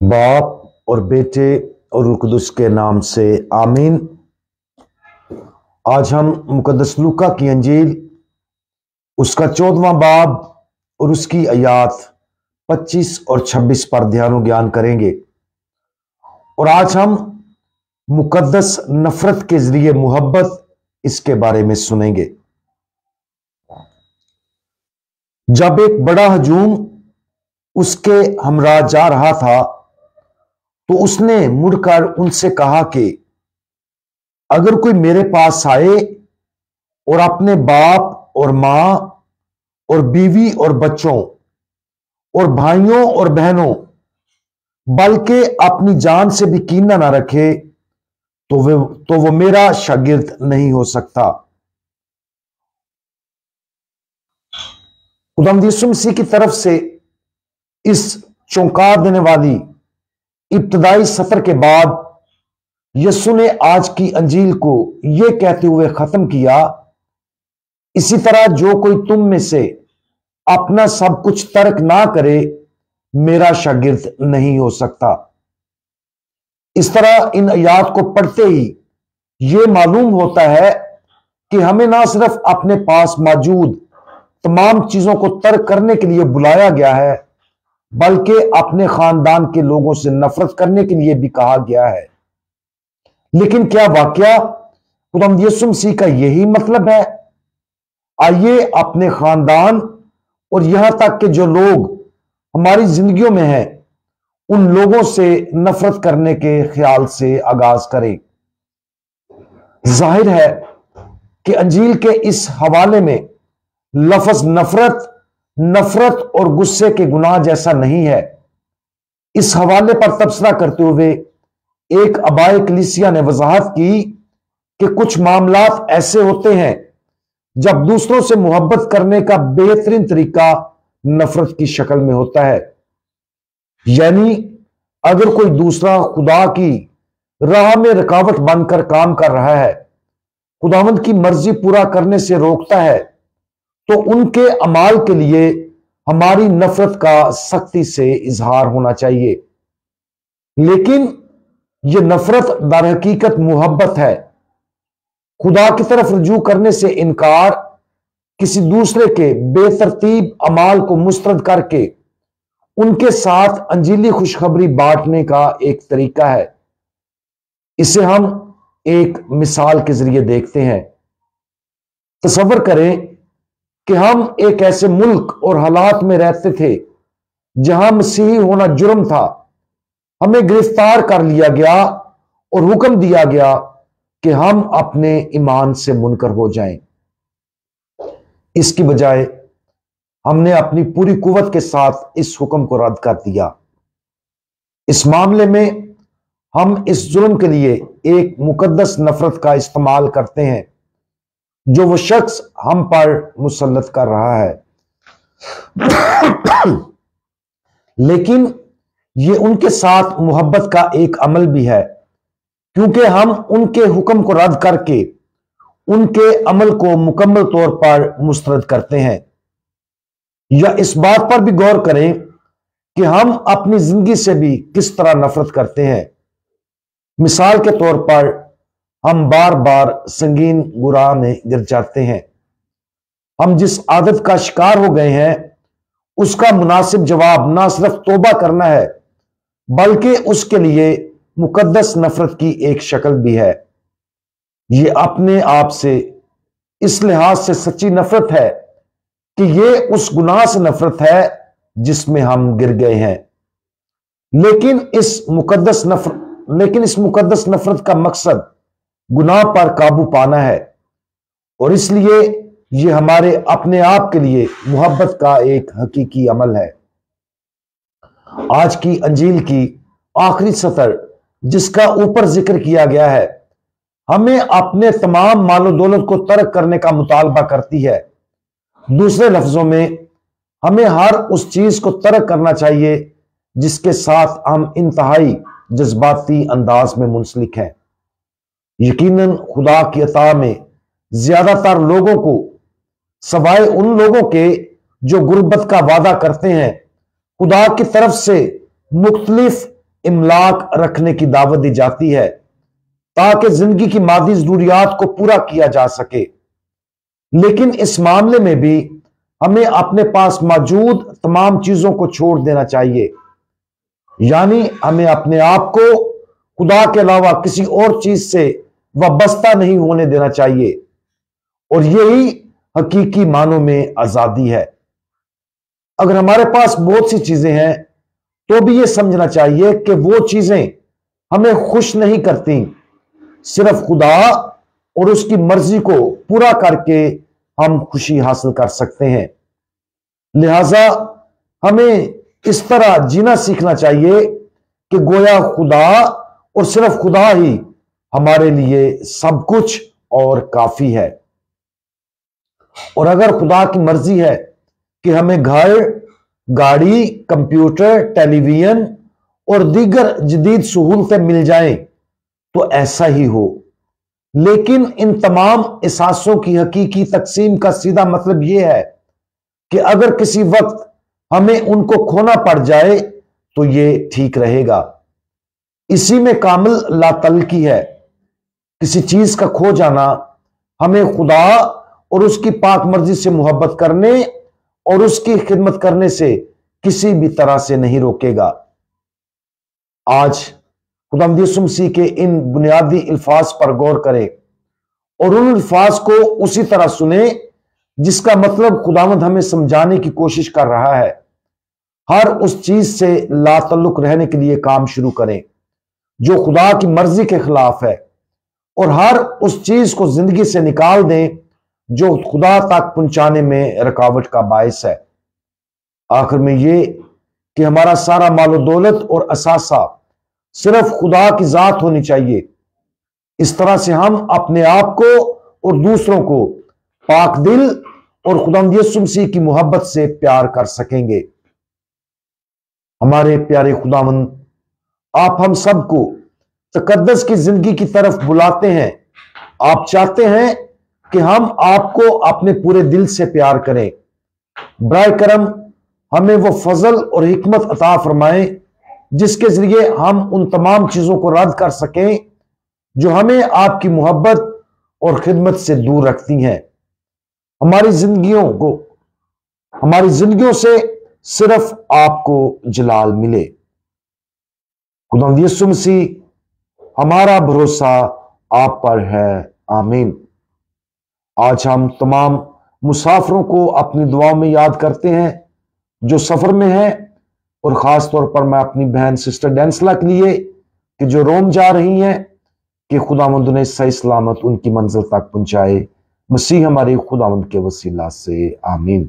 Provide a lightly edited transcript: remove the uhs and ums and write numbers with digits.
बाप और बेटे और रूह कुदुस के नाम से आमीन। आज हम मुकद्दस लूका की अंजील उसका 14वां बाब और उसकी आयात 25 और 26 पर ध्यान ज्ञान करेंगे। और आज हम मुकद्दस नफरत के जरिए मोहब्बत इसके बारे में सुनेंगे। जब एक बड़ा हजूम उसके हमरा जा रहा था तो उसने मुड़कर उनसे कहा कि अगर कोई मेरे पास आए और अपने बाप और मां और बीवी और बच्चों और भाइयों और बहनों बल्कि अपनी जान से भी कीना ना रखे तो वो मेरा शागिर्द नहीं हो सकता। खुदावंद यीशु मसीह की तरफ से इस चौंका देने वाली इब्तदाई सफर के बाद यीशु ने आज की अंजील को यह कहते हुए खत्म किया, इसी तरह जो कोई तुम में से अपना सब कुछ तर्क ना करे मेरा शागिर्द नहीं हो सकता। इस तरह इन आयात को पढ़ते ही यह मालूम होता है कि हमें ना सिर्फ अपने पास मौजूद तमाम चीजों को तर्क करने के लिए बुलाया गया है, बल्कि अपने खानदान के लोगों से नफरत करने के लिए भी कहा गया है। लेकिन क्या वाकया खुदावंद यीशु मसीह का यही मतलब है? आइए अपने खानदान और यहां तक कि जो लोग हमारी जिंदगियों में हैं उन लोगों से नफरत करने के ख्याल से आगाज करें। जाहिर है कि अंजील के इस हवाले में लफ्ज नफरत और गुस्से के गुनाह जैसा नहीं है। इस हवाले पर तबसरा करते हुए एक अबाए कलीसिया ने वजाहत की कि कुछ मामलात ऐसे होते हैं जब दूसरों से मोहब्बत करने का बेहतरीन तरीका नफरत की शक्ल में होता है। यानी अगर कोई दूसरा खुदा की राह में रुकावट बनकर काम कर रहा है, खुदावंद की मर्जी पूरा करने से रोकता है, तो उनके अमाल के लिए हमारी नफरत का सख्ती से इजहार होना चाहिए। लेकिन यह नफरत दर हकीकत मोहब्बत है। खुदा की तरफ रुजू करने से इनकार किसी दूसरे के बेतरतीब अमाल को मुस्तरद करके उनके साथ अंजीली खुशखबरी बांटने का एक तरीका है। इसे हम एक मिसाल के जरिए देखते हैं। तसव्वुर करें कि हम एक ऐसे मुल्क और हालात में रहते थे जहां मसीही होना जुर्म था। हमें गिरफ्तार कर लिया गया और हुक्म दिया गया कि हम अपने ईमान से मुनकर हो जाएं। इसकी बजाय हमने अपनी पूरी कुव्वत के साथ इस हुक्म को रद्द कर दिया। इस मामले में हम इस जुर्म के लिए एक मुकद्दस नफरत का इस्तेमाल करते हैं जो वो शख्स हम पर मुसल्लत कर रहा है। लेकिन ये उनके साथ मोहब्बत का एक अमल भी है, क्योंकि हम उनके हुक्म को रद्द करके उनके अमल को मुकम्मल तौर पर मुस्तरद करते हैं। या इस बात पर भी गौर करें कि हम अपनी जिंदगी से भी किस तरह नफरत करते हैं। मिसाल के तौर पर हम बार बार संगीन गुनाह में गिर जाते हैं। हम जिस आदत का शिकार हो गए हैं उसका मुनासिब जवाब ना सिर्फ तौबा करना है, बल्कि उसके लिए मुकद्दस नफरत की एक शक्ल भी है। ये अपने आप से इस लिहाज से सच्ची नफरत है कि ये उस गुनाह से नफरत है जिसमें हम गिर गए हैं। लेकिन इस मुकद्दस नफरत का मकसद गुनाह पर काबू पाना है, और इसलिए यह हमारे अपने आप के लिए मोहब्बत का एक हकीकी अमल है। आज की अंजील की आखिरी सतर जिसका ऊपर जिक्र किया गया है, हमें अपने तमाम मालो दौलत को तर्क करने का मुतालबा करती है। दूसरे लफ्जों में हमें हर उस चीज को तर्क करना चाहिए जिसके साथ हम इंतहाई जज्बाती अंदाज में मुंसलिक हैं। यकीनन खुदा की अता में ज्यादातर लोगों को, सवाए उन लोगों के जो गुर्बत का वादा करते हैं, खुदा की तरफ से मुख्तलिफ इमलाक रखने की दावत दी जाती है ताकि जिंदगी की मादी जरूरियात को पूरा किया जा सके। लेकिन इस मामले में भी हमें अपने पास मौजूद तमाम चीजों को छोड़ देना चाहिए, यानी हमें अपने आप को खुदा के अलावा किसी और चीज से वाबस्ता नहीं होने देना चाहिए, और यही हकीकी मानों में आजादी है। अगर हमारे पास बहुत सी चीजें हैं तो भी यह समझना चाहिए कि वो चीजें हमें खुश नहीं करती, सिर्फ खुदा और उसकी मर्जी को पूरा करके हम खुशी हासिल कर सकते हैं। लिहाजा हमें इस तरह जीना सीखना चाहिए कि गोया खुदा और सिर्फ खुदा ही हमारे लिए सब कुछ और काफी है। और अगर खुदा की मर्जी है कि हमें घर, गाड़ी, कंप्यूटर, टेलीविजन और दीगर जदीद सहूलतें मिल जाएं तो ऐसा ही हो। लेकिन इन तमाम एहसासों की हकीकी तकसीम का सीधा मतलब यह है कि अगर किसी वक्त हमें उनको खोना पड़ जाए तो यह ठीक रहेगा। इसी में कामिल लातल्की है। किसी चीज का खो जाना हमें खुदा और उसकी पाक मर्जी से मोहब्बत करने और उसकी खिदमत करने से किसी भी तरह से नहीं रोकेगा। आज खुदावंद यीशु मसीह के इन बुनियादी अल्फाज पर गौर करें और उन अल्फाज को उसी तरह सुने जिसका मतलब खुदावंद हमें समझाने की कोशिश कर रहा है। हर उस चीज से लातल्लुक रहने के लिए काम शुरू करें जो खुदा की मर्जी के खिलाफ है, और हर उस चीज को जिंदगी से निकाल दें जो खुदा तक पहुंचाने में रुकावट का बायस है। आखिर में ये कि हमारा सारा मालो दौलत और असासा सिर्फ खुदा की जात होनी चाहिए। इस तरह से हम अपने आप को और दूसरों को पाक दिल और खुदावंद यीशु मसीह की मोहब्बत से प्यार कर सकेंगे। हमारे प्यारे खुदावंद, आप हम सबको तकद्दस की जिंदगी की तरफ बुलाते हैं। आप चाहते हैं कि हम आपको अपने पूरे दिल से प्यार करें। बराए करम हमें वो फजल और हिकमत अता फरमाएं जिसके जरिए हम उन तमाम चीजों को रद्द कर सकें जो हमें आपकी मोहब्बत और खिदमत से दूर रखती हैं। हमारी जिंदगियों से सिर्फ आपको जलाल मिले। खुदावंद यीशु मसीह हमारा भरोसा आप पर है। आमीन। आज हम तमाम मुसाफिरों को अपनी दुआओं में याद करते हैं जो सफर में हैं, और खास तौर पर मैं अपनी बहन सिस्टर डेंसला के लिए कि जो रोम जा रही हैं, कि खुदावंद उन्हें सही सलामत उनकी मंजिल तक पहुंचाए। मसीह हमारे खुदावंद के वसीला से आमीन।